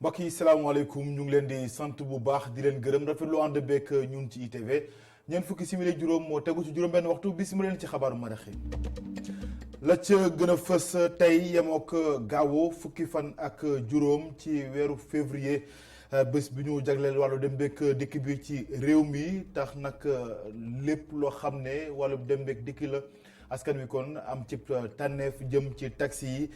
mbokk yi salaamaaleykum ñu ngi leen di sant bu baax di leen gërëm rafetlu ànd beeg ñun ci ITV ñeent fukki simili juróom moo tegu ci juróom benn waxtu bisimilah leen ci xabaaru maraxi la ca gën a fës tey yemook gaawo fukki fan ak juróom ci weeru février bés bi ñu jagleel wàllu dem beeg dikk bi ci réew mi tax nag lépp loo xam ne wàllu dem beeg dikki la askan wi kon am ci tànneef jëm ci taxi yi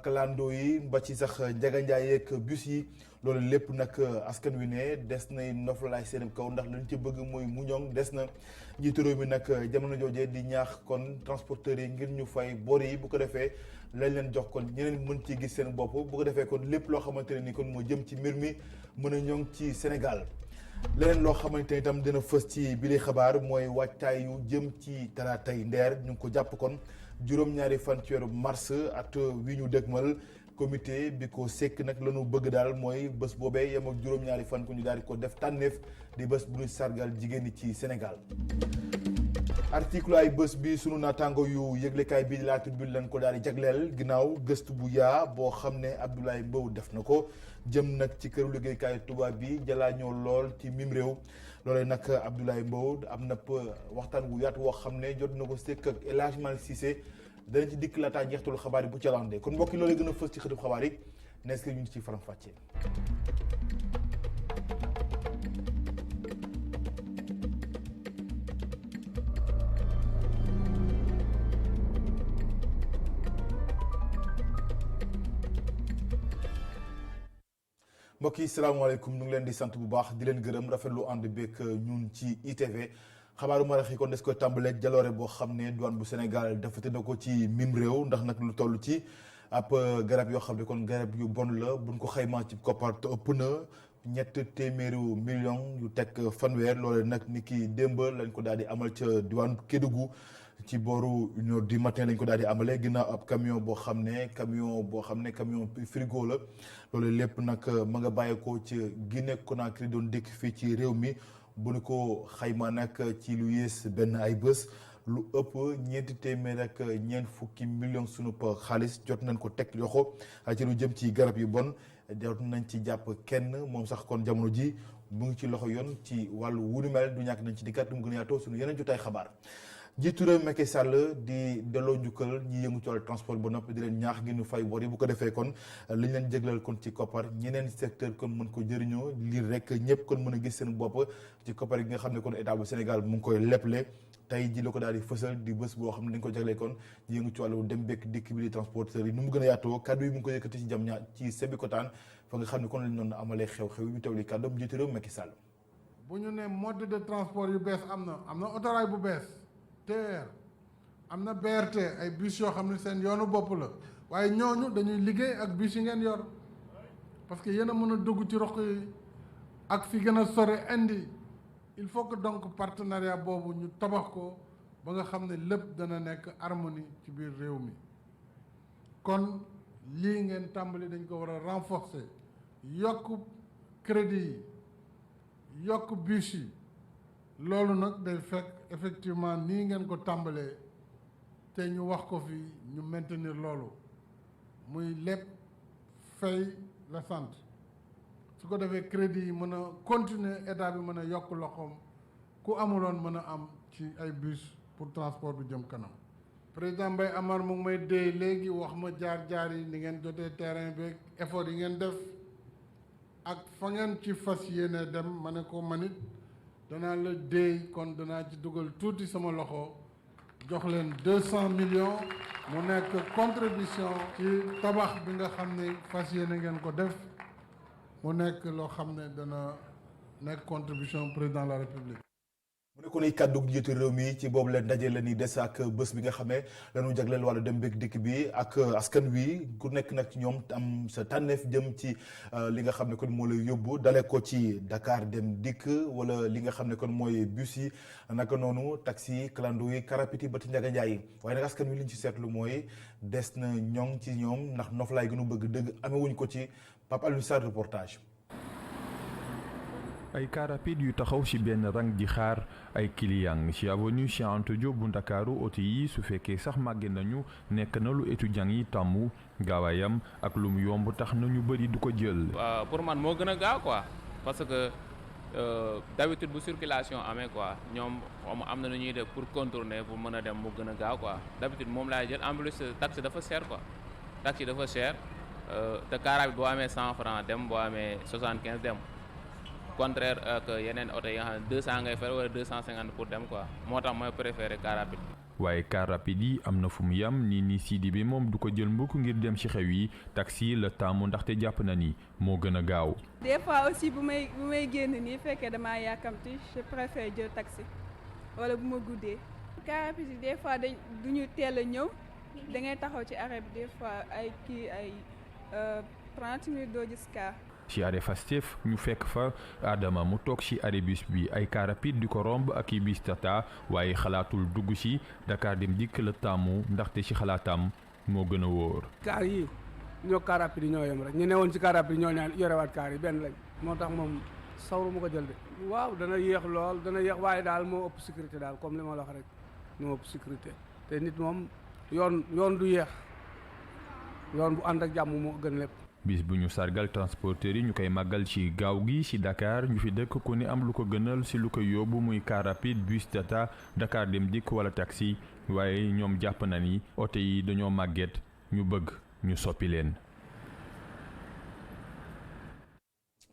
clando yi ba ci sax njaganjaay yeeg bus yi loolu lépp nag askan wi ne des nay noflaay seen kaw ndax lañ ci bëgg mooy mu ñoŋ des na njiitu réew mi nag jamono joojee di ñaax kon transporteurs yi ngir ñu fay bor yi bu ko defee lañ leen jox kon ñeneen mën ci gis seen bopp bu ko defee kon lépp loo xamante ne ni kon moo jëm ci mbir mi mën a ñoŋ ci Sénégal. leneen loo xamante ni itam dina fës ci bili xabaar mooy waajtaay yu jëm ci talaatay ndeer ñu ngi ko jàpp kon juróom-ñaari fan ci weeru mars at wi ñu dëgmal comité bi ko sekk nag la ñu bëgg daal mooy bés boobee yem ak juróom-ñaari fan ku ñu daal di ko def tànneef di bés bu ñuy sargal jigéen ñi ci Sénégal. article ay bés bi sunu naataango yu yëglekaay bi La Tribune lañ ko daal di jagleel ginnaaw gëstu bu yaa boo xam ne Abdoulaye Mbow def na ko jëm nag ci këru liggéeykaay tubaab bi jalaa ñoo lool ci mim réew loolee nag Abdoulaye Mbow am na waxtaan wu yaatu woo xam ne jot na ko sekk ak El Hadj Malick Cissé danañ ci dikk laataa njeextalu xabaar yi bu ca landee kon mbokki loolu gën a fës ci xëtub xabaar yi nees ki ñu ci faram fàccee. mbokk yi salaamaaleykum ñu ngi leen di sant bu baax di leen gërëm rafetlu ànd beeg ñun ci ITV xabaaru marax yi kon des koy tàmbaleeg jaloore boo xam ne douane bu Sénégal defate na ko ci mim réew ndax nag lu toll ci ab garab yoo xam ne kon garab yu bon la buñ ko xaymaa ci koppar te ëpp na $300 millions yu teg fanweer loole nag ni ki démb lañ ko daal di amal ca douane Kédougou ci booru 1h du matin lañ ko daal di amalee ginnaaw ab camion boo xam ne camion frigo la loolu lépp nag ma nga bàyyeekoo ci Guinée Conakry doon dëkk fii ci réew mi bu ñu ko xayma nag ci lu yées benn ay bés lu ëpp $240 millions sunu xaalis jot nañ ko teg yoxo ci lu jëm ci garab yu bon jot nañ ci jàpp kenn moom sax kon jamono ji mu ngi ci loxo yoon ci wàllu wunu mel du ñàkk nañ ci dikkaat mu gën a yaatoo sunu yeneen jotaay xabaar. njiitu réew Macky Sall di delloo njukkal ñi yëngu ci wàllu transport ba noppi di leen ñaax ngir ñu fay bor yi bu ko defee kon liñ leen jéglal kon ci koppar ñeneen secteur kon mën ko jëriñoo lii rek ñëpp kon mën a gis seen bopp ci koppar yi nga xam ne kon état bu Sénégal mu ngi koy leble tey ji la ko daal di fësal di bés boo xam ne dañ ko jaglee kon ñi yëngu ci wàllu dem bekk dikk bi di transporteurs yi nu mu gën a yaatoo kaddu yi mu ngi ko yëkkati ci jam ñaa ci Sébikotane fa nga xam ne kon lañ doon amalee xew-xew yi ñu tawli kàddoom njiitu réew Macky Sall. bu ñu ne mode de transport yu bees am na autorail bu bees TER am na BRT ay bus yoo xam ne seen yoonu bopp la waaye ñooñu dañuy liggéey ak bus yi ngeen yor parce que yéen a mën a dugg ci roq yi ak fi gën a sore indi il faut que donc partenariat boobu ñu tabax ko ba nga xam ne lépp dana nekk harmonie ci biir réew mi kon lii ngeen tàmbali dañ ko war a renforcer yokk crédit yi yokk bus yi loolu nag day fekk effectivement nii ngeen ko tàmbalee te ñu wax ko fi ñu maintenir loolu muy lépp fay la sant su ko defee crédit yi mën a continuer état bi mën a yokk loxoom ku amuloon mën a am ci ay bus pour transport bi jëm kanam. président Mbaye Amar mu ngi may déy léegi wax ma jaar-jaar yi ni ngeen jotee terrain bi effort yi ngeen def ak fa ngeen ci fas yéene dem ma ne ko manit danaa la déy kon danaa ci dugal tuuti sama loxo jox leen 200 millions mu nekk contribution ci tabax bi nga xam ne fas yéene ngeen ko def mu nekk loo xam ne dana nekk contribution président de la république. mu nekkoon ay kàddu njiitu réew mi ci boobu la ndaje la ni des ak bés bi nga xamee lañu jagleel wàllu dem beeg dikk bi ak askan wi ku nekk nag ci ñoom am sa tànneef jëm ci li nga xam ne kon moo lay yóbbu dale ko ci Dakar dem dikk wala li nga xam ne kon mooy bus yi naka noonu taxi clando yi karapiti ba ci Njaga Njaay yi waaye nag askan wi liñ ci seetlu mooy des na ñoŋ ci ñoom ndax noflaay gënu bëgg dëgg amewuñ ko ci Pape Alioune Sarr reportage. ay car rapide yu taxaw ci benn rang di xaar ay client ci avenue Cheikh Anta Diop bu Ndakaaru oto yi su fekkee sax màgge nañu nekk na lu étudiant yi tàmmu gaawaayam ak lu mu yomb tax na ñu bëri du ko jël. pour man moo gën a gaaw quoi parce que d'habitude bu circulation amee quoi ñoom am na nu ñuy def pour contourner pour mën a dem mu gën a gaaw quoi d'habitude moom laay jël en plus taxi dafa cher quoi taxi dafa cher te car rapide boo amee 100 francs dem boo amee 75 dem. contraire ak yeneen oto yi nga xam ne 200 ngay fay wala 250 pour dem quoi moo tax mooy préféré car rapide. waaye car rapide yi am na fu mu yam ni Sidi bi moom du ko jël mbukk ngir dem ci xew yi taxi la taamu ndaxte jàpp na ni moo gën a gaaw. des fois aussi bu may génn nii fekkee damaa yàkkamti je préfère jël taxi wala bu ma guddee. car rapide yi des fois duñu teel a ñëw da ngay taxaw ci arrêt bi des fois ay 30 minutes doo gis car. ci arrêt Fastef ñu fekk fa Adama mu toog ci arrêt bus bi ay car rapide di ko romb ak i bis tata waaye xalaatul dugg ci Dakar dem dikk la taamu ndaxte ci xalaatam moo gën a wóor. car yi ñoo car rapide yi ñoo yem rek ñu newoon ci car rapide yi ñoo ñaan yorewaat car yi benn lañ moo tax moom sawru mu ko jël de. waaw dana yéex lool dana yéex waaye daal moo ëpp sécurité daal comme li ma la wax rek moo ëpp sécurité te nit moom yoon du yéex yoon bu ànd ak jàmm moo gën lépp. bis bu ñu sargal transporteurs yi ñu koy màggal ci gaaw gi ci Dakar ñu fi dëkk ku ne am lu ko gënal ci lu ko yóbbu muy car rapide bus tata Dakar dem dikk wala taxi waaye ñoom jàpp na ni oto yi dañoo màgget ñu bëgg ñu soppi leen.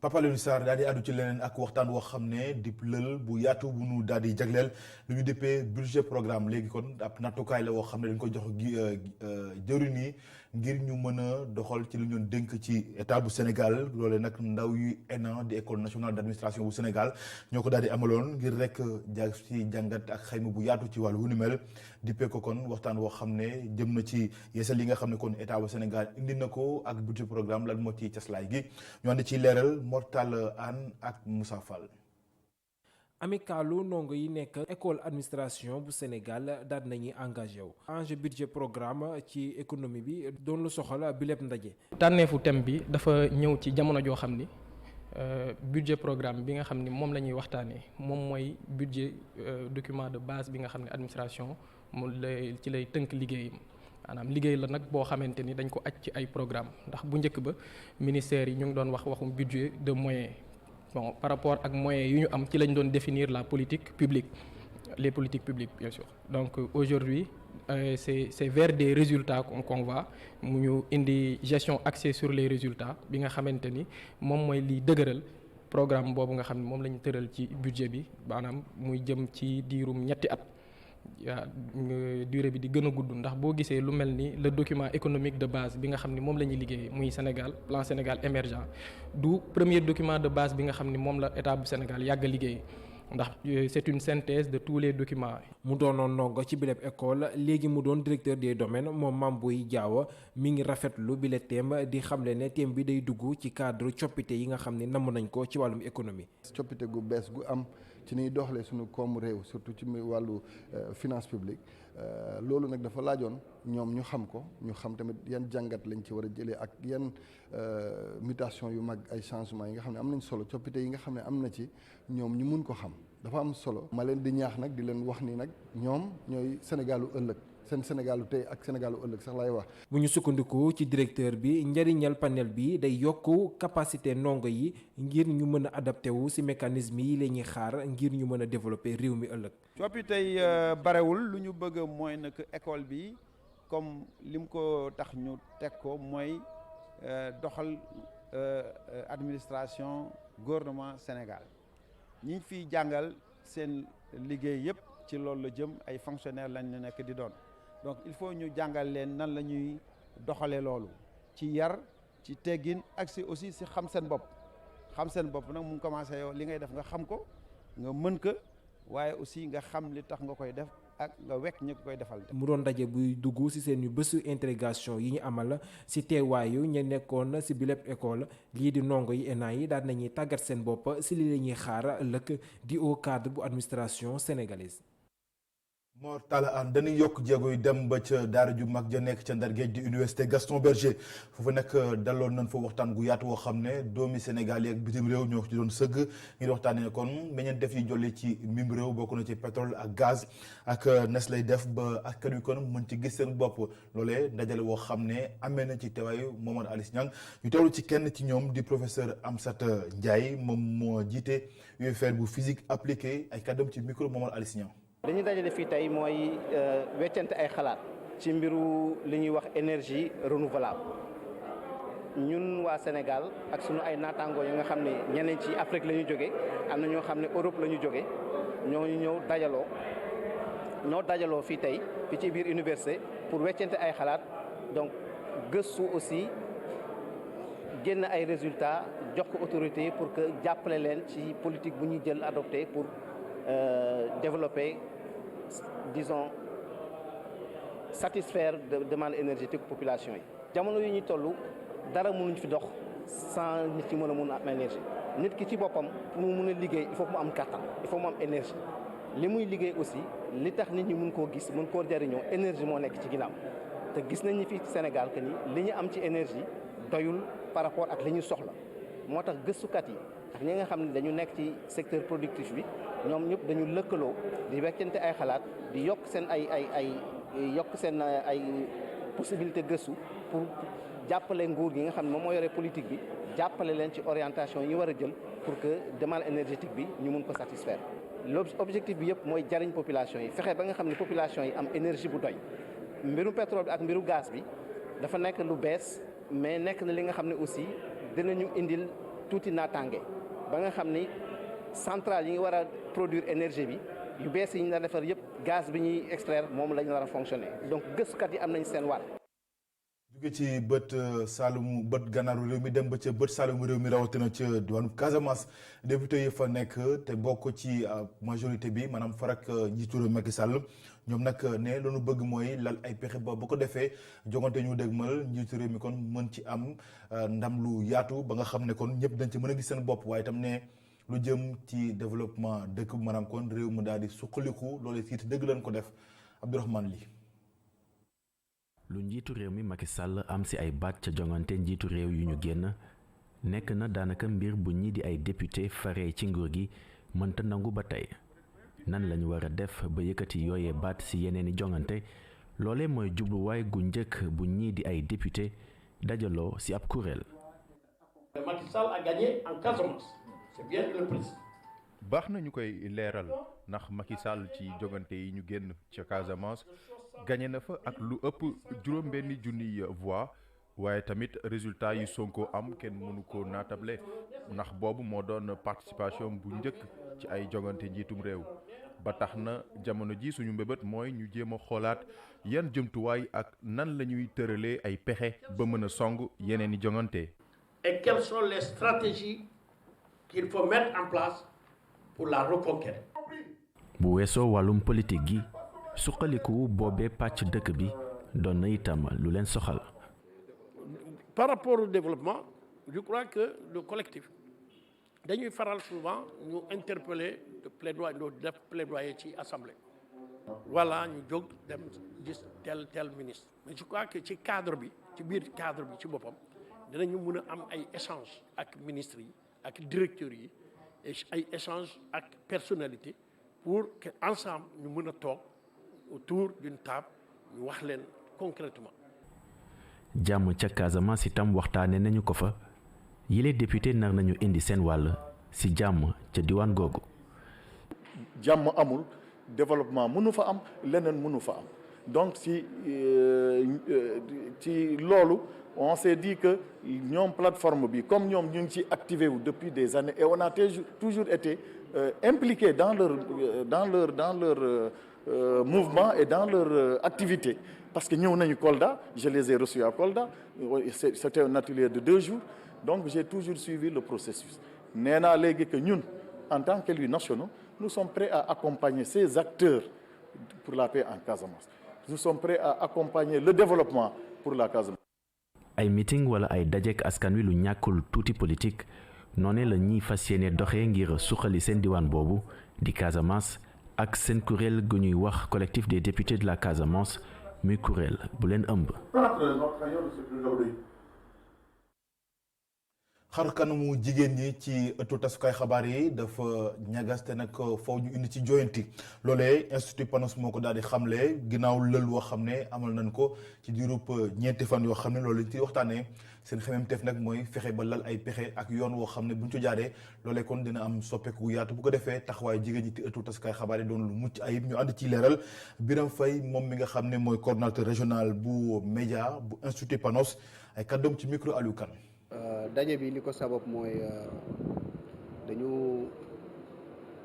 Papa Alioune Sarr daal di àddu ci leneen ak waxtaan woo xam ne dip lël bu yaatu bu nu daal di jagleel lu ñu dëppee budget programme léegi kon ab nattukaay la woo xam ne dañ ko jox jëriñ yi ngir ñu mën a doxal ci lu ñu dénk ci état bu Sénégal loole nag ndaw yu ENA di école nationale d'administration bu Sénégal ñoo ko daal di amaloon ngir rek jaag ci jàngat ak xayma bu yaatu ci wàllu wu ni mel dippee ko kon waxtaan woo xam ne jëm na ci yeesal yi nga xam ne kon état bu Sénégal indi na ko ak budget programme lan moo ci caslaay gi ñu ànd ci leeral Mortal Anne ak Moussa Fall. amicalu ndongo yi nekk école administration bu Sénégal daal nañuy engagé wu. enjeu budget programme ci économie bi doon lu soxal bi lépp ndaje. tànneefu thème bi dafa ñëw ci jamono joo xam ni budget programme bi nga xam ni moom la ñuy waxtaanee moom mooy budget document de base bi nga xam ne administration mu lay ci lay tënk liggéeyam. maanaam liggéey la nag boo xamante ni dañ ko aj ci ay programme ndax bu njëkk ba ministères yi ñu ngi doon waxum budget de moyens bon par rapport ak moyens yu ñu am ci lañ doon définir la politique publique les politiques publiques bien sûr donc aujourd'hui c'est vers des résultats qu'on va mu ñu indi gestion axée sur les résultats bi nga xamante ni moom mooy liy dëgëral programme boobu nga xam ne moom la ñu tëral ci budget bi maanaam muy jëm ci diirum ñetti at durée bi di gën a gudd ndax boo gisee lu mel ni le document économique de base bi nga xam ni moom la ñuy liggéey muy Sénégal plan Sénégal émergent du premier document de base bi nga xam ni moom la état bu Sénégal yàgg a liggéey ndax c'est une synthèse de tous les documents. mu doonoon ndongo ci bileb école léegi mu doon directeur des domaines moom Mame Boye Diao mi ngi rafetlu bile thème di xamle ne thème bi day dugg ci cadre coppite yi nga xam ne namm nañ ko ci wàllum économie. coppite gu bees gu am ci niy doxalee suñu koomu réew surtout ci wàllu finance publique loolu nag dafa laajoon ñoom ñu xam ko ñu xam tamit yan jàngat lañ ci war a jëlee ak yan mutation yu mag ay changements yi nga xam ne am nañ solo coppite yi nga xam ne am na ci ñoom ñu mun ko xam dafa am solo. ma leen di ñaax nag di leen wax ni nag ñoom ñooy Sénégalu ëllëg seen Sénégalu tey ak Sénégalu ëllëg sax laay wax. bu ñu sukkandiku ci directeur bi njëriñal panel bi day yokk capacité ndongo yi ngir ñu mën a adapté wu ci mécanisme yi la ñuy xaar ngir ñu mën a développer réew mi ëllëg. coppite yi barewul lu ñu bëgg mooy nag école bi comme lim ko tax ñu teg ko mooy doxal administration gouvernement Sénégal ñi fiy jàngal seen liggéey yëpp ci loolu la jëm ay fonctionnaires lañ nekk di doon donc il faut ñu jàngal leen nan la ñuy doxalee loolu ci yar ci teggin ak si aussi si xam seen bopp nag mu ngi commencé yow li ngay def nga xam ko nga mën ko waaye aussi nga xam li tax nga koy def ak nga wekk ñi koy defal. mu doon daje buy dugg ci seen bésu intégration yi ñu amal ci teewaayu ñu nekkoon ci bilépp école lii di ndongo yi ENA yi daal nañuy tàggat seen bopp ci li la ñuy xaar ëllëg di haut cadre bu administration sénégalaise. Mor Talla An dañuy yokk jéego yi dem ba ca daara ju mag ja nekk ca Ndar Géej di université Gaston Berger foofu nag daloon nañ fa waxtaan gu yaatu woo xam ne doomi Sénégal yi ak bitim réew ñoo ci doon sëgg ngir waxtaanee kon meññeen def yi jolli ci mim réew bokk na ci pétrole ak gaz ak nes lay def ba askan wi kon mën ci gis seen bopp loolee ndajale woo xam ne amee na ci teewaayu Momar Alice Niang ñu teewlu ci kenn ci ñoom di professeur Amsata Ndiaye moom moo jiite UFR bu physique appliquée ay kàddam ci micro Momar Alice Niang. li ñu dajale fii tey mooy weccante ay xalaat ci mbiru li ñuy wax énergie renouvelable ñun waa Sénégal ak sunu ay naataangoo yi nga xam ne ñeneen ci Afrique la ñu jóge am na ñoo xam ne Europe la ñu jóge ñooñu ñoo dajaloo fii tey fi ci biir université pour weccante ay xalaat donc gëstu aussi génn ay résultats jox ko autorité pour que jàppale leen ci politique bu ñuy jël adopté pour développer disons satisfaire de demande énergétique population yi. jamono yi ñu toll dara mënuñ fi dox sans nit ki mën a mun a am énergie nit ki ci boppam pour mu mun a liggéey il faut mu am kàttan il faut mu am énergie li muy liggéey aussi li tax nit ñi mun koo gis mun koo jariñoo énergie moo nekk ci ginnaaw te gis nañ ni fii Sénégal que ni li ñu am ci énergie doyul par rapport ak li ñu soxla moo tax gëstukat yi ak ñi nga xam ne dañu nekk ci secteur productif bi ñoom ñëpp dañu lëkkaloo di weccante ay xalaat di yokk seen ay possibilité gëstu pour jàppale nguur gi nga xam ne moom moo yore politique bi jàppale leen ci orientation yi ñu war a jël pour que demande énergétique bi ñu mun ko satisfaire. L'objectif bi yëpp mooy jariñ population yi fexe ba nga xam ne population yi am énergie bu doy mbiru pétrole bi ak mbiru gaz bi dafa nekk lu bees mais nekk na li nga xam ne aussi dinañu indil tuuti naataange ba nga xam ni centrale yi nga war a produire énergie bi yu bees yi ñu la defar yëpp gaz bi ñuy extraire moom la ñu war a fonctionner donc gëstukat yi am nañ seen wàll. jóge ci bët Saloum bët gànnaaru réew mi dem ba ca bët Saloum réew mi rawatina ca diwaanu Casamance député yi fa nekk te bokk ci majorité bi maanaam farak njiitu réew Macky Sall ñoom nag ne loolu bëgg mooy lal ay pexe ba ko defee jongante ñu dégmal njiitu réew mi kon mën ci am ndam lu yaatu ba nga xam ne kon ñëpp dañ ci mën a gis seen bopp waaye itam ne lu jëm ci développement dëkk bu maanaam kon réew mi daal di suqaliku loolu siit dëgg lañ ko def Abdourahmane Ly. lu njiitu réew mi Macky Sall am ci ay baat ca jongante njiitu réew yu ñu génn nekk na daanaka mbir bu ñii di ay député faree ci nguur gi mënta nangu ba tey nan lañu war a def ba yëkkati yooyee baat ci yeneeni jongante loole mooy jubluwaay gu njëkk bu ñii di ay député dajaloo ci ab kuréel. Macky Sall a gagné en Casamance, c'est bien le président. baax na ñu koy leeral ndax Macky Sall ci jogante yi ñu génn ca Casamance gagné na fa ak lu ëpp juróom-benni junniy voix waaye tamit résultat yi Sonko am kenn mënu ko naatable ndax boobu moo doon participation bu njëkk ci ay jogante njiitum réew ba tax na jamono ji suñu mbébét mooy ñu jéem a xoolaat yan jëmtuwaay ak nan la ñuy tëralee ay pexe ba mën a song yeneen i jongante. Et quelles sont les stratégies qu'il faut mettre en place pour la reconquête. bu weesoo wàllum politique gi suqaliku boobee pàcc dëkk bi doon na itam lu leen soxal. Par rapport au développement, je crois que le collectif dañuy faral souvent ñu interpeller de plaidoyer ñu def plaidoyer ci assemblée. Voilà ñu jóg dem gis tel ministre. Mais je crois que ci cadre bi ci biir cadre bi ci boppam dinañu mën a am ay échanges ak ministres yi ak directeurs yi ay échanges ak personnalité pour que ensemble ñu mën a toog autour d'une table ñu wax leen concrètement. jàmm ca Casamance itam waxtaane nañu ko fa yile député nar nañu indi seen wàll ci jàmm ca diwaan googu. jàmm amul développement mënu fa am leneen mënu fa am donc ci loolu on s'est dit que ñoom plateforme bi comme ñoom ñu ngi ci activé wu depuis des années et on a toujours été impliqué dans leur mouvement et dans leur activité parce que ñëw nañu Kolda je les ai reçus à Kolda c'était un atelier de 2 jours donc j'ai toujours suivi le processus nee naa léegi que ñun en tant qu'élus nationaux nous sommes prêts à accompagner ces acteurs pour la paix en Casamance. Nous sommes prêts à accompagner le développement pour la Casamance. ay meeting wala ay dajek askan wi lu ñàkkul tuuti politique noone la ñiy fas yéene doxee ngir suqali seen diwaan boobu di Casamance ak seen kuréel gu ñuy wax collectif des députés de la Casamance muy kuréel bu leen ëmb. xar kanamu jigéen ñi ci ëttu tasukaay xabaar yi dafa ñagas te nag foofu ñu indi ci joyanti loolee institut Panos moo ko daal di xamle ginnaaw lël woo xam ne amal nañ ko ci diirub ñeenti fan yoo xam ne loolu lañ ci waxtaanee seen xemmeemteef nag mooy fexe ba lal ay pexe ak yoon woo xam ne buñ ci jaaree loolee kon dina am soppeeku yaatu bu ko defee taxawaay jigéen ñi ci ëttu tasukaay xabaar yi doon lu mucc ayib ñu ànd ci leeral Biram Faye moom mi nga xam ne mooy coordonnateur régional bu média bu institut Panos ay kàddoom ci micro Aliou Kane. daje bi li ko sabab mooy dañu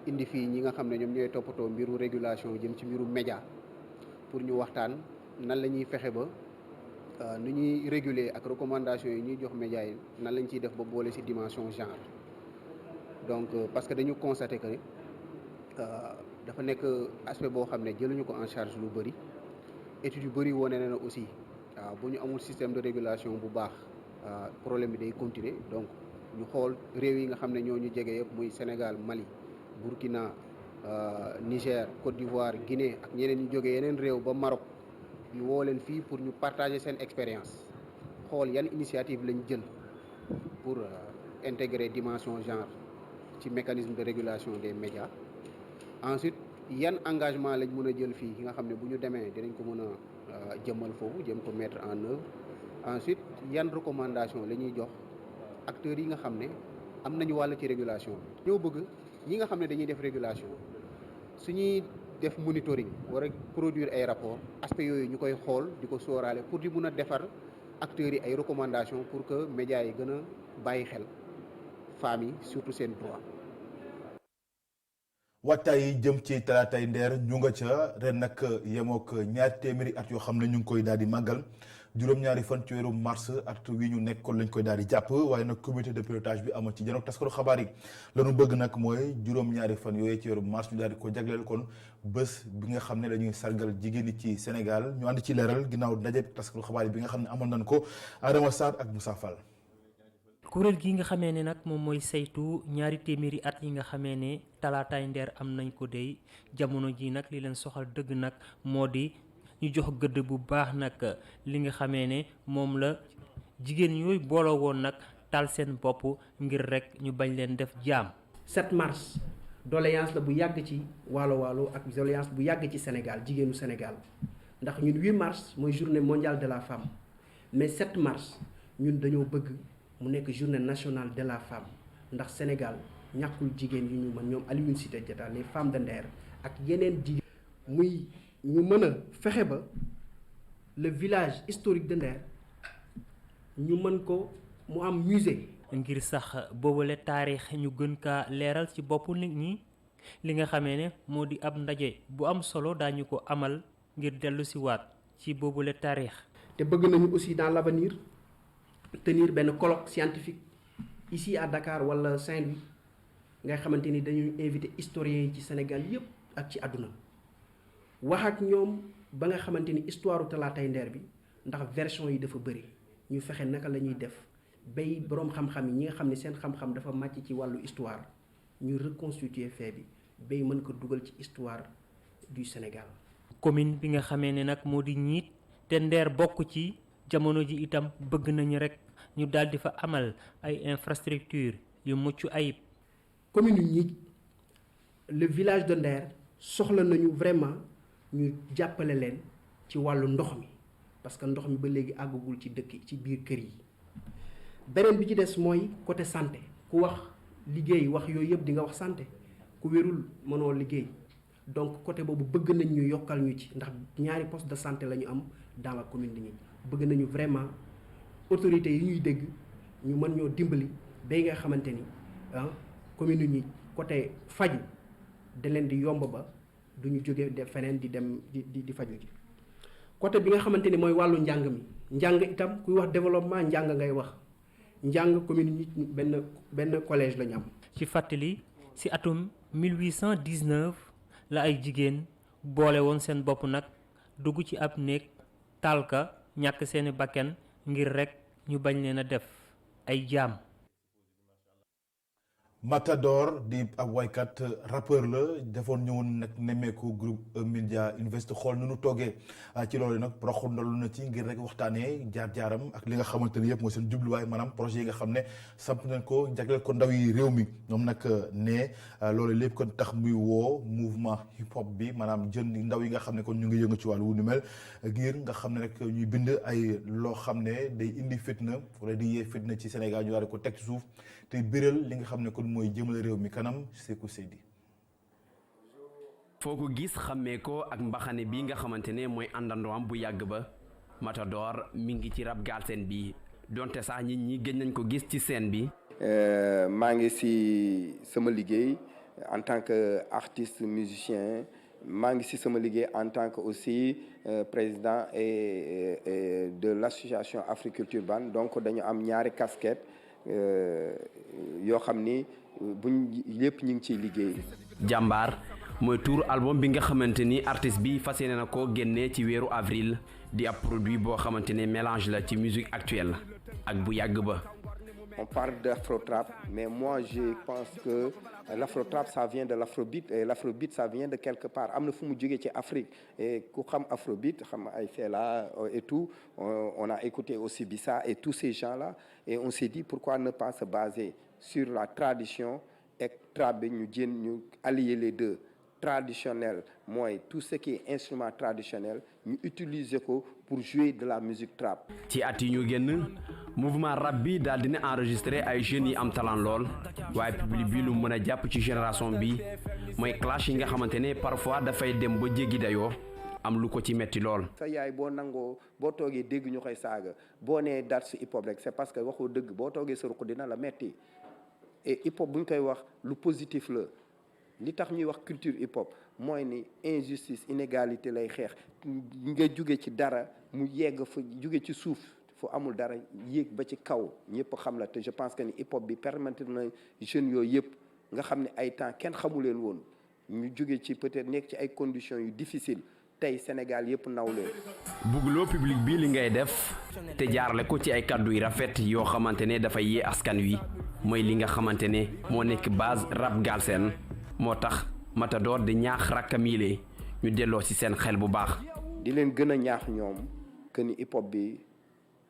indi fii ñi nga xam ne ñoom ñooy toppatoo mbiru régulation jëm ci mbiru média pour ñu waxtaan nan la ñuy fexe ba nu ñuy réguler ak recommandation yi ñuy jox média yi nan lañ ciy def ba boole ci dimension genre donc parce que dañu constaté que dafa nekk aspect boo xam ne jëluñu ko en charge lu bëri études yu bëri wone na aussi waaw bu ñu amul système de régulation bu baax problème bi day continuer donc ñu xool réew yi nga xam ne ñoo ñu jege yëpp muy Sénégal Mali Burkina Niger Côte d'Ivoire Guinée ak ñeneen ñu jógee yeneen réew ba Maroc ñu woo leen fii pour ñu partager seen expérience xool yan initiative lañ jël pour intégrer dimension genre ci mécanisme de régulation des médias ensuite yan engagement lañ mën a jël fii yi nga xam ne bu ñu demee dinañ ko mën a jëmmal foofu jëm ko mettre en œuvre ensuite yan recommandation la ñuy jox acteurs yi nga xam ne am nañu wàll ci régulation bi ñoo bëgg ñi nga xam ne dañuy def régulation su ñuy def monitoring war a produire ay rapport aspect yooyu ñu koy xool di ko sóoraale pour di mun a defar acteurs yi ay recommandation pour que médias yi gën a bàyyi xel femmes yi surtout seen droit. waajtaay yi jëm ci talaatay ndeer ñu nga ca ren nag yemook 2 téeméeri at yoo xam ne ñu ngi koy daal di màggal juróom-ñaari fan ci weeru mars at wi ñu nekk kon lañ koy daal di jàpp waaye nag comité de pilotage bi amoon ci janook taskatu xabaar yi lanu bëgg nag mooy juróom-ñaari fan yooyu ci weeru mars ñu daal di ko jagleel kon bés bi nga xam ne dañuy sargal jigéen ñi ci Sénégal ñu ànd ci leeral ginnaaw ndaje taskatu xabaar yi bi nga xam ne amoon nañ ko Adama Sarr ak Moussa Fall. kuréel gi nga xamee ne nag moom mooy saytu 2 téeméeri at yi nga xamee ne talaataay ndeer am nañ ko dey jamono ji nag li leen soxal dëgg nag moo di ñu jox gëdd bu baax nag li nga xamee ne moom la jigéen yooyu booloo woon nag tal seen bopp ngir rek ñu bañ leen def jaam. 7 mars doléance la bu yàgg ci waalo waalo ak doléance bu yàgg ci Sénégal jigéenu Sénégal ndax ñun 8 mars mooy journée mondiale de la femme mais 7 mars ñun dañoo bëgg mu nekk journée nationale de la femme ndax Sénégal ñàkkul jigéen yu ñu mën ñoom Alioune Sité Diatta les femmes de Nder ak yeneen jigéen muy ñu mën a fexe ba le village historique de Nder ñu mën ko mu am musée. ngir sax boobule taarix ñu gën kaa leeral ci boppu nit ñi li nga xamee ne moo di ab ndaje bu am solo daañu ko amal ngir dellu si waat ci boobule taarix. te bëgg nañu aussi dans l'avenir tenir benn colloque scientifique ici à Dakar wala Saint-Louis nga xamante ni dañuy invité historiens yi ci Sénégal yépp ak ci àdduna wax ak ñoom ba nga xamante ni histoire talaatay ndeer bi ndax version yi dafa bëri ñu fexe naka la ñuy def bay boroom xam-xam yi ñi nga xam ne seen xam-xam dafa màcc ci wàllu histoire ñu reconstituer fait bi bay mën ko dugal ci histoire du Sénégal. commune bi nga xamee ne nag moo di ñiit te ndeer bokk ci jamono ji itam bëgg nañu rek ñu daal di fa amal ay infrastructure yu mucc ayib. commune ñi le village de Nder soxla nañu vraiment ñu jàppale leen ci wàllu ndox mi parce que ndox mi ba léegi àggagul ci dëkk ci biir kër yi. beneen bi ci des mooy côté santé ku wax liggéey wax yooyu yëpp di nga wax santé ku wérul mënoo liggéey donc côté boobu bëgg nañ ñu yokkal ñu ci ndax 2 poste de santé la ñu am dans la commune de Nit bëgg nañu vraiment autorités yi ñuy dégg ñu mën ñoo dimbali ba nga xamante ni commune ñi côté faju da leen di yomb ba du ñu jóge de feneen di dem di faju ji côté bi nga xamante ni mooy wàllu njàng mi njàng itam kuy wax développement njàng ngay wax njàng commune ñi benn collège la ñu am. ci fàttali ci atum 1819 la ay jigéen boole woon seen bopp nag dugg ci ab néeg talka ñàkk seeni bakken ngir rekk ñu bañ leen a def ay jaam. Matador di ab waykat rappeur la defoon ñëwoon nag nemmeeku groupe Media Invest xool nu nu toogee ci loolu nag proxondalu na ci ngir rek waxtaanee jaar-jaaram ak li nga xamante ni yëpp mooy seen jubluwaay maanaam projet yi nga xam ne samp nañ ko jagleel ko ndaw yi réew mi ñoom nag ne loolu lépp kon tax muy woo mouvement hip hop bi maanaam jën ndaw yi nga xam ne kon ñu ngi yëngu ci wàllu wu ni mel ngir nga xam ne rek ñuy bind ay loo xam ne day indi fitna wala di yee fitna ci Sénégal ñu daal di ko teg ci suuf te biral li nga xam ne kon mooy jëmale réew mi kanam Sékou Seydi. foo ko gis xàmmee ko ak mbaxane bi nga xamante ne mooy àndandoom bu yàgg ba Matador mi ngi ci rap Galsen bi donte sax nit ñi gëj nañ ko gis ci scène bi. maa ngi ci sama liggéey en tant que artiste musicien maa ngi ci sama liggéey en tant que aussi président et de l'association Africulture Ban donc dañu am ñaari casquette yoo xam ni buñ lépp ñu ngi ciy liggéey. jàmbaar mooy tuuru album bi nga xamante ni artiste bi fas yéene na ko génnee ci weeru avril di ab produit boo xamante ne mélange la ci musique actuelle ak bu yàgg ba. On parle d'afro-trap, mais moi je pense que l'afro-trap ça vient de l'afrobeat et l'afrobeat ça vient de quelque part. Am na fu mu jógee ci Afrique et ku xam afrobeat xam ay Fela et tout on a écouté aussi Bissa et tous ces gens-là et on s'est dit pourquoi ne pas se baser sur la tradition et trap bi ñu allier les deux. Traditionnel mooy tout ce qui est instrument traditionnel ñu utiliser ko pour jouer de la musique trap. ci at yi ñu génn mouvement rap bi daal dina enregistré ay jeunes yi am talent lool waaye public bi lu mën a jàpp ci génération bi mooy clash yi nga xamante ne parfois dafay dem ba jéggi dayoo am lu ko ci metti lool. sa yaay boo nangoo boo toogee dégg ñu koy saaga boo nee daat si hip hop rek c'est parce que waxoo dëgg boo toogee sa ruq dina la metti et hip hop bu ñu koy wax lu positif la. li tax ñuy wax culture hip hop mooy ni injustice inégalité lay xeex nga jóge ci dara mu yegg fa jóge ci suuf fu amul dara yéeg ba ci kaw ñëpp xam la te je pense que ni hip hop bi permettre na jeunes yooyu yëpp nga xam ne ay temps kenn xamu leen woon ñu jóge ci peut-être nekk ci ay conditions yu difficiles tey Sénégal yëpp naw leen. bugguloo public bi li ngay def te jaarle ko ci ay kàddu yu rafet yoo xamante ne dafay yee askan wi mooy li nga xamante ne moo nekk base rap Galsen moo tax Matador di ñaax rakkam yi ñu delloo ci seen xel bu baax. di leen gën a ñaax ñoom que ni hip hop bi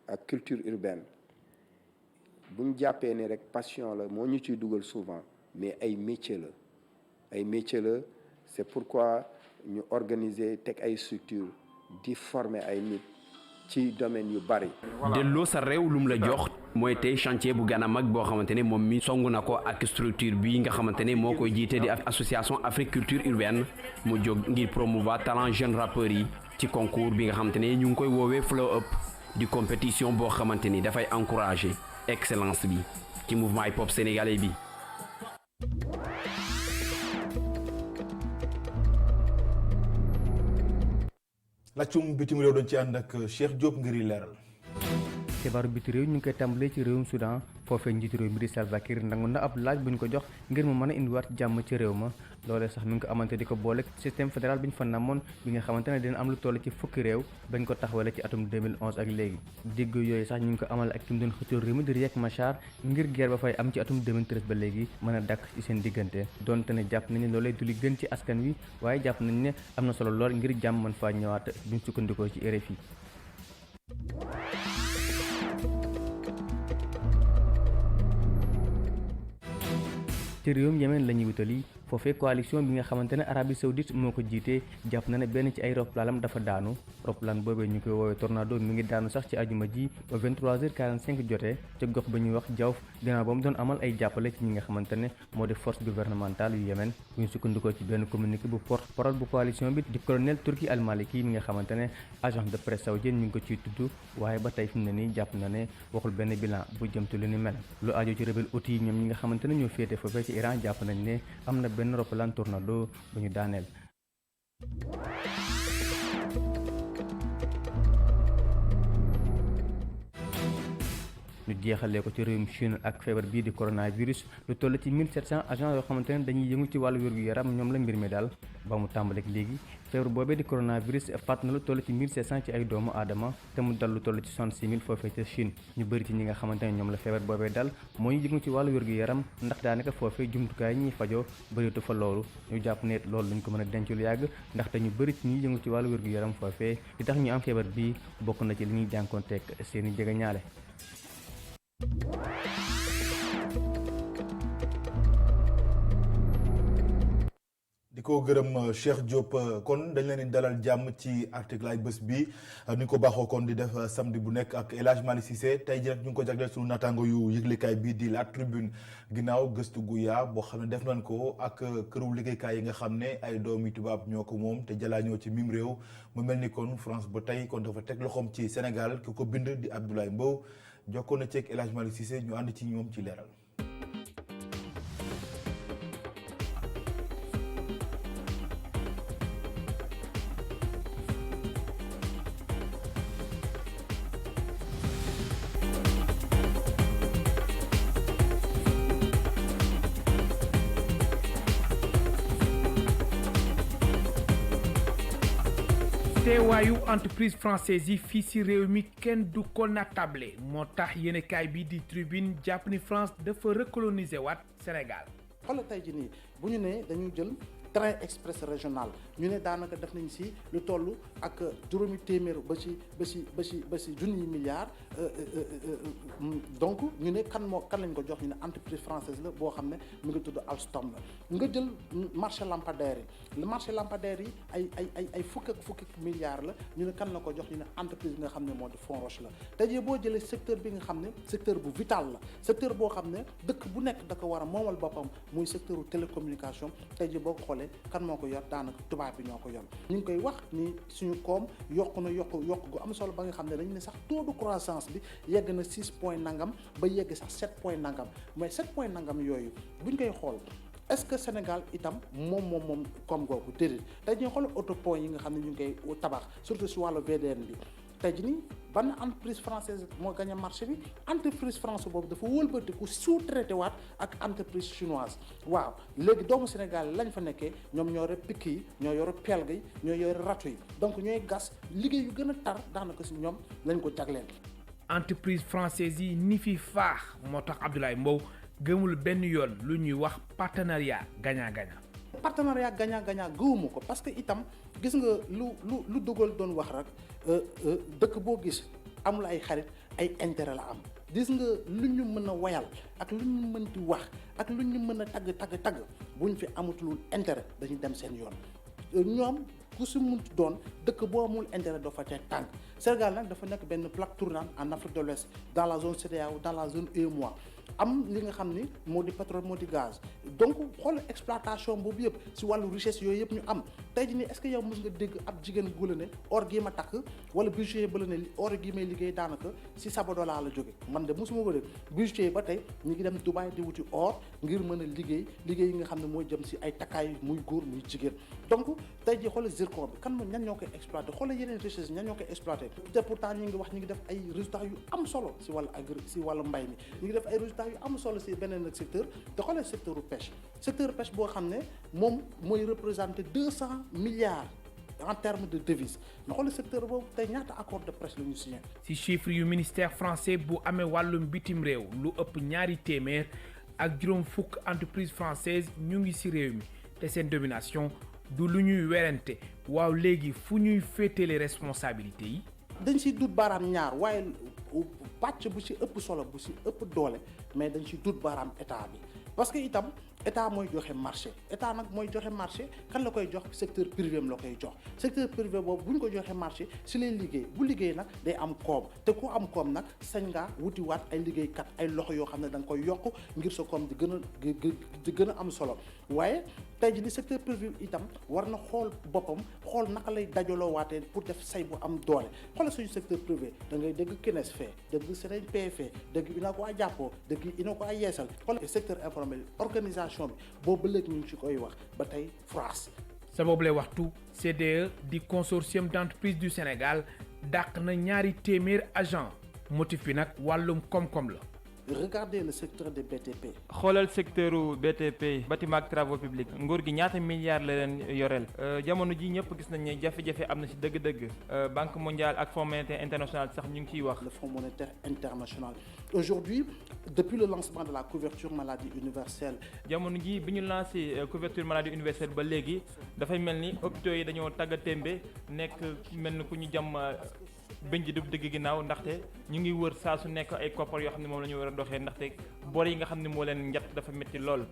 ak culture urbaine buñ jàppee ne rek passion la moo ñu ciy dugal souvent mais ay métier la c'est pourquoi ñu organiser teg ay structure di former ay nit ci domaine yu bari. delloo sa réew lum la jox mooy tey chantier bu gën a mag boo xamante ne moom mi songu na ko ak structure bi nga xamante ne moo koy jiite di association Africulture urbaine mu jóg ngir promouvoir talent jeune rappeurs yi ci concours bi nga xamante ne ñu ngi koy woowee Flow Up di compétition boo xamante ni dafay encourager excellence bi ci mouvement hip hop sénégalais bi. laccum bitim réew doon ci ànd ak Cheikh Diop ngir leeral. xibaaru biti réew ñu ngi koy tàmbalee ci réewum Soudan foofee njiitu réew mi di Salva Kiir nangu na ab laaj bu ñu ko jox ngir mu mën a indiwaat jàmm ci réew ma loolee sax mi ngi ko amante di ko boole système fédéral bi ñu fa namoon bi nga xamante ne dina am lu toll ci fukki réew bañ ko taxawale ci atum 2011 ak léegi digg yooyu sax ñu ngi ko amal ak ki mu doon xëccoo réew mi di Riek Machar ngir guerre ba fay am ci atum 2013 ba léegi mën a dakk ci seen diggante donte ne jàpp nañu loolee du li gën ci askan wi waaye jàpp nañu ne am na solo lool ngir jàmm mën faa ñëwaat buñ sukkandikoo ci RFI. ci réewum Yemen la ñuy wutali foofee coalition bi nga xamante ne Arabie Saoudite moo ko jiitee jàpp na ne benn ci ay roplaalam dafa daanu roplaan boobee ñu koy woowee tornado mi ngi daanu sax ci ajuma ji ba 23h45 jotee ca gox ba ñuy wax Jawf ginnaaw ba mu doon amal ay jàppale ci ñi nga xamante ne moo di force gouvernementale yu Yemen bu ñu sukkandikoo ci benn communiqué bu porte-parole bu coalition bi di colonel Turki Al Maliki mi nga xamante ne agence de presse saoudienne ñu ngi ko ciy tudd waaye ba tey fi mu ne nii jàpp na ne waxul benn bilan bu jëm ci lu ni mel lu aju ci rebelle Houthi yi ñoom ñi nga xamante ne ñoo féete foofee ci Iran jàpp nañ ne am na benn roppalaan tornado bu ñu daaneel. ñu jeexalee ko ci réewum Chine ak feebar bii di coronavirus lu toll ci 1700 agents yoo xamante ne dañuy yëngu ci wàllu wér-gu-yaram ñoom la mbir mi daal ba mu tàmbaleek léegi feebar boobee di coronavirus faat na lu toll ci 1700 ci ay doomu aadama te mu dal lu toll ci 66 000 foofee ca Chine ñu bëri ci ñi nga xamante ne ñoom la feebar boobee dal mooy yëngu ci wàllu wér-gu-yaram ndax daanaka foofee jumtukaay ñuy fajoo bëreetu fa loolu ñu jàpp ne loolu luñ ko mën a denc lu yàgg ndaxte ñu bëri ci ñuy yëngu ci wàllu wér-gu-yaram foofee li tax ñu am feebar bii bokk na ci li ñuy jànkoonteeg seeni jegeñaale. di ko gërëm Cheikh Diop kon dañ leen di dalal jàmm ci article ay bés bi ni ko baaxoo kon di def samedi bu nekk ak El Hadj Malick Cissé tey jii nag ñu ngi ko jagleel suñu naataango yu yëglekaay bii di La Tribune ginnaaw gëstu gu yaa boo xam ne def nañ ko ak këru liggéeykaay yi nga xam ne ay doomi tubaab ñoo ko moom te jalaa ñoo ci mim réew mu mel ni kon France ba tey kon dafa teg loxoom ci Sénégal ki ko bind di Abdoulaye Mbow jokkoon na ci ak El Hadj Malick Cissé ñu ànd ci ñoom ci leeral. teewaayu entreprise française yi fii ci réew mi kenn du ko natable moo tax yéenekaay bi di Tribune jàpp ni France dafa recoloniser waat Sénégal. xoolal tey jii nii bu ñu nee dañu jël train express régional ñu ne daanaka def nañ ci lu toll ak juróomi téeméer ba ci junniy milliards donc ñu ne kan lañ ko jox ñu ne entreprise française la boo xam ne mu ngi tudd Alstom la nga jël marché lampadaire yi le marché lampadaire yi ay fukk milliards la ñu ne kan la ko jox ñu ne entreprise bi nga xam ne moo di Fonroche la tey jii boo jëlee secteur bi nga xam ne secteur bu vital la secteur boo xam ne dëkk bu nekk da ko war a moomal boppam muy secteur télécommunication tey jii boo ko xoolee kan moo ko yor daanaka tubaab bi ñoo ko yor ñu ngi koy wax ni suñu koom yokk gu am solo ba nga xam ne dañu ne sax taux de croissance bi yegg na 6 point nangam ba yegg sax 7 point nangam mais 7 point nangam yooyu buñ koy xool est-ce que Sénégal itam moom koom googu déedéet tey ñuy xool autopont yi nga xam ne ñu ngi koy tabax surtout si wàllu VDN bi tey jii nii ban entreprise française moo gagné marché bi entreprise française boobu dafa wëlbatiku sous-traité waat ak entreprise chinoise waaw léegi doomu Sénégal lañ fa nekkee ñoom ñoo yore pikk yi ñoo yore pelg yi ñoo yore râteau yi donc ñooy gas liggéey yu gën a tar daanaka si ñoom lañ ko jagleel. entreprise française yi ni fi faax moo tax Abdoulaye Mbow gëmul benn yoon lu ñuy wax partenariat gagnant-gagnant. partenariat gagnant-gagnant gëwuma ko parce que itam gis nga lu dugal doon wax rek dëkk boo gis amul ay xarit ay intérêt la am gis nga lu ñu mën a wayal ak lu ñu mën di wax ak lu ñu mën a tagg bu ñu fi amatul intérêt dañuy dem seen yoon ñoom ku si munti doon dëkk boo amul intérêt doo fa teg tànk Sénégal nag dafa nekk benn plaque tournante en Afrique de l'Ouest dans la zone CEDEAO dans la zone UEMOA am li nga xam ni moo di pétrole moo di gaz donc xool exploitation boobu yëpp si wàllu richesse yooyu yëpp ñu am tey jii nii est-ce que yow mos nga dégg ab jigéen gu la ne or gii ma takk wala bijoutier ba la ne or gii may liggéey daanaka si Sabodala la jóge man de mosuma ko dégg bijoutier ba tey ñu ngi dem Dubaï di wuti or ngir mën a liggéey yi nga xam ne mooy jëm si ay takkaay muy góor muy jigéen donc tey jii xoolal zircon bi kan ñan ñoo koy exploité xoolal yeneen richesse ñan ñoo koy exploité te pourtant ñu ngi def ay résultats yu am solo si wàllu si wàllu mbay mi ñu ngi def ay résultats yu am solo si beneen nag secteur te xoolee secteur pêche boo xam ne moom mooy représenté 200 milliards en termes de devises nga xool secteur boobu tey ñaata accord de presse la ñu signé. ci chiffre yu ministère français bu amee wàllum bitim réew lu ëpp 200 ak juróom fukk entreprise française ñu ngi ci réew mi te seen domination du lu ñuy werante waaw léegi fu ñuy féetale responsabilité yi. dañ ciy dut baaraam ñaar waaye pàcc bu ci ëpp solo bu ci ëpp doole mais dañ ciy dut baaraam état bi parce que itam état mooy joxe marché état nag mooy joxe marché kan la koy jox secteur privé am la koy jox secteur privé boobu bu ñu ko joxe marché si lay liggéey bu liggéey nag day am koom te ku am koom nag sañ ngaa wutiwaat ay liggéeykat ay loxo yoo xam ne da nga koy yokk ngir sa koom di gën a am solo waaye tey ji di secteur privé itam war na xool boppam xool naka lay dajaloo waatee pour def say bu am doole xoolal suñu secteur privé da ngay dégg KNES fee dégg SENEP fee dégg ina ko a jàppoo dégg ina ko a yeesal xoolal secteur informel organisation bi boobu ba léegi ñu ngi ci koy wax ba tey France. sa boobule waxtu CDE di consortium d'entreprise du Sénégal dàq na 200 agents motif bi nag wàllum koom-koom la. Regardez le secteur des BTP. xoolal secteur BTP bâtiment ak travaux publics nguur gi ñaata milliards la leen yoreel jamono ji ñëpp gis nañ ne jafe-jafe am na ci dëgg-dëgg banque mondiale ak fonds monétaire international sax ñu ngi ciy wax. Le fonds monétaire international. Aujourd'hui, depuis le lancement de la couverture maladie universelle. jamono ji bi ñu lancé couverture maladie universelle ba léegi dafay mel ni hôpitaux yi dañoo tàggatémbe nekk mel ni ku ñu jàmm. bëñ ji du dëgg ginnaaw ndaxte ñu ngi wër saa su nekk ay koppar yoo xam ne moom la ñu war a doxee ndaxte bor yi nga xam ne moo leen njat dafa métti lool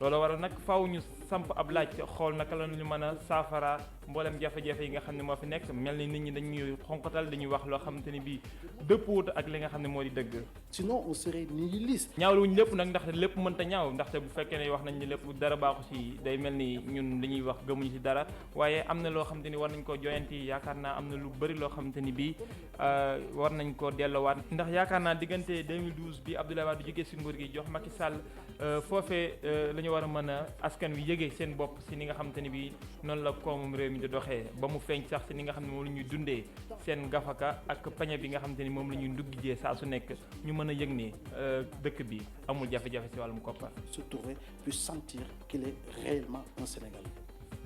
loolu waral nag faaw ñu samp ab laaj xool naka la ñu mën a saafara mboolem jafe-jafe yi nga xam ne moo fi nekk mel ni nit ñi dañuy xonqatal dañuy wax loo xamante ni bii dëppoot ak li nga xam ne moo di dëgg. Sinon on serait nihiliste. ñaawlu wuñ lépp nag ndaxte lépp mënta ñaaw ndaxte bu fekkee ne wax nañ ne lépp dara baaxu ci day mel ni ñun dañuy wax gëmuñu ci dara waaye am na loo xamante ni war nañ ko joyanti yaakaar naa am na lu bëri loo xamante ni bii war nañ ko delloowaat ndax yaakaar naa diggante 2012 bi Abdoulaye Wade jógee ci nguur gi jox Macky Sall foofee la ñu war a mën a askan wi yëgee seen bopp ci ni nga xamante ni bii noonu la koomum réew mi di doxee ba mu feeñ sax ci ni nga xam ne moom la ñuy dundee seen gafaka ak pañe bi nga xamante ni moom la ñuy nduggijee saa su nekk ñu mën a yëg ni dëkk bi amul jafe-jafe ci wàllum koppar. Se trouver puis sentir qu'il est réellement un Sénégalais.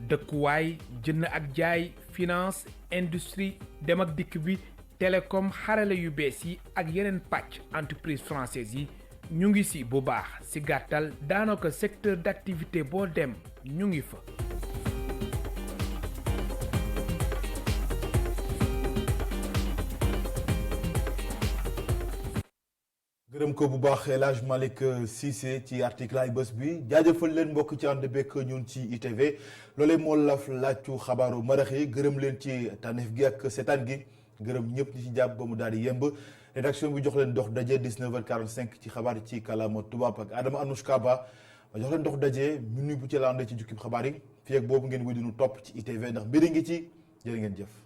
dëkkuwaay jënd ak jaay finance industrie dem ak dikk bi télécom xarale yu bees yi ak yeneen pàcc entreprise française yi ñu ngi ci bu baax ci gàttal daanaka secteur d'activité boo dem ñu ngi fa. gërëm ko bu baax El Hadj Malick Cissé ci article ay bés bi jaajëfal leen mbokk ci ànd bekk ñun ci ITV loolee moo laf laajtu xabaaru marax yi gërëm leen ci tànneef gi ak seetaan gi gërëm ñëpp ñi ci jàpp ba mu daal di yemb rédaction bi jox leen dox daje 19h45 ci xabaar ci kàllaama tubaab ak Adama Anouchka Ba ma jox leen dox daje minuit bu ci laande ci jukkib xabaar yi fii ak boobu ngeen wéy di nu topp ci ITV ndax mbiri ngi ci jërë ngeen jëf.